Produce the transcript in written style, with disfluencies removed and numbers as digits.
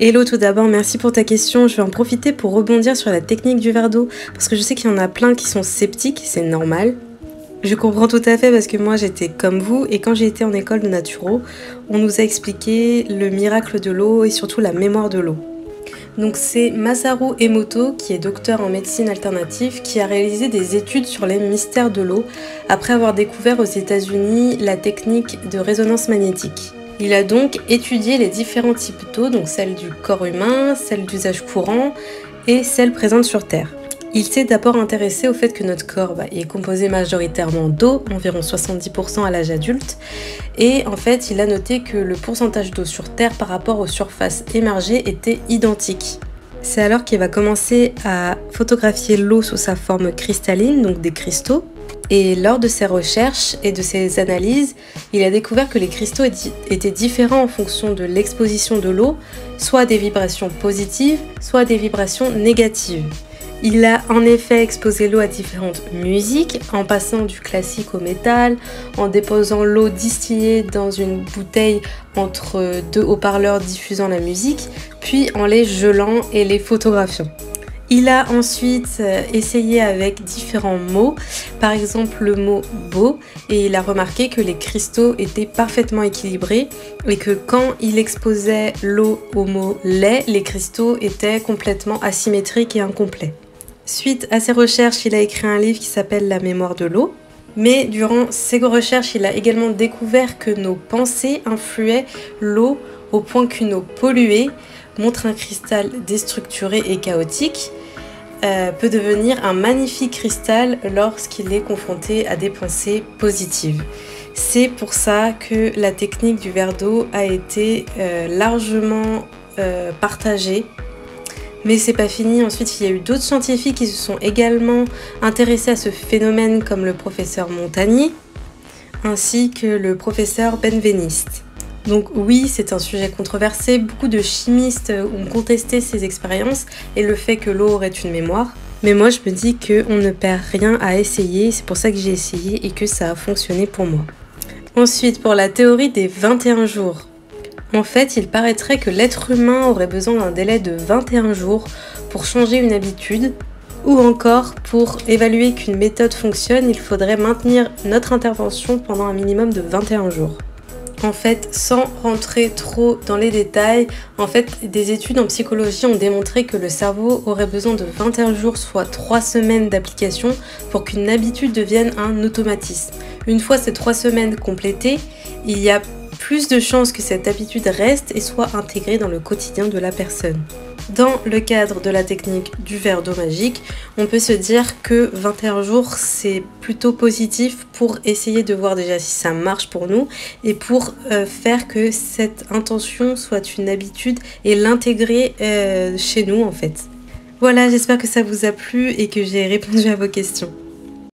Hello, tout d'abord, merci pour ta question. Je vais en profiter pour rebondir sur la technique du verre d'eau parce que je sais qu'il y en a plein qui sont sceptiques, c'est normal. Je comprends tout à fait parce que moi j'étais comme vous et quand j'ai été en école de naturo, on nous a expliqué le miracle de l'eau et surtout la mémoire de l'eau. Donc c'est Masaru Emoto, qui est docteur en médecine alternative, qui a réalisé des études sur les mystères de l'eau après avoir découvert aux États-Unis la technique de résonance magnétique. Il a donc étudié les différents types d'eau, donc celle du corps humain, celle d'usage courant et celle présente sur Terre. Il s'est d'abord intéressé au fait que notre corps est composé majoritairement d'eau, environ 70% à l'âge adulte, et en fait il a noté que le pourcentage d'eau sur Terre par rapport aux surfaces émergées était identique. C'est alors qu'il va commencer à photographier l'eau sous sa forme cristalline, donc des cristaux, et lors de ses recherches et de ses analyses, il a découvert que les cristaux étaient différents en fonction de l'exposition de l'eau, soit des vibrations positives, soit des vibrations négatives. Il a en effet exposé l'eau à différentes musiques, en passant du classique au métal, en déposant l'eau distillée dans une bouteille entre deux haut-parleurs diffusant la musique, puis en les gelant et les photographiant. Il a ensuite essayé avec différents mots, par exemple le mot beau, et il a remarqué que les cristaux étaient parfaitement équilibrés et que quand il exposait l'eau au mot lait, les cristaux étaient complètement asymétriques et incomplets. Suite à ses recherches, il a écrit un livre qui s'appelle La mémoire de l'eau. Mais durant ses recherches, il a également découvert que nos pensées influaient l'eau au point qu'une eau polluée montre un cristal déstructuré et chaotique, peut devenir un magnifique cristal lorsqu'il est confronté à des pensées positives. C'est pour ça que la technique du verre d'eau a été largement partagée. Mais c'est pas fini, ensuite il y a eu d'autres scientifiques qui se sont également intéressés à ce phénomène comme le professeur Montagnier ainsi que le professeur Benveniste. Donc oui, c'est un sujet controversé, beaucoup de chimistes ont contesté ces expériences et le fait que l'eau aurait une mémoire. Mais moi je me dis qu'on ne perd rien à essayer, c'est pour ça que j'ai essayé et que ça a fonctionné pour moi. Ensuite, pour la théorie des 21 jours. En fait, il paraîtrait que l'être humain aurait besoin d'un délai de 21 jours pour changer une habitude, ou encore pour évaluer qu'une méthode fonctionne, il faudrait maintenir notre intervention pendant un minimum de 21 jours. En fait, sans rentrer trop dans les détails, des études en psychologie ont démontré que le cerveau aurait besoin de 21 jours, soit 3 semaines d'application, pour qu'une habitude devienne un automatisme. Une fois ces 3 semaines complétées, il y a plus de chances que cette habitude reste et soit intégrée dans le quotidien de la personne. Dans le cadre de la technique du verre d'eau magique, on peut se dire que 21 jours c'est plutôt positif pour essayer de voir déjà si ça marche pour nous et pour faire que cette intention soit une habitude et l'intégrer chez nous en fait. Voilà, j'espère que ça vous a plu et que j'ai répondu à vos questions.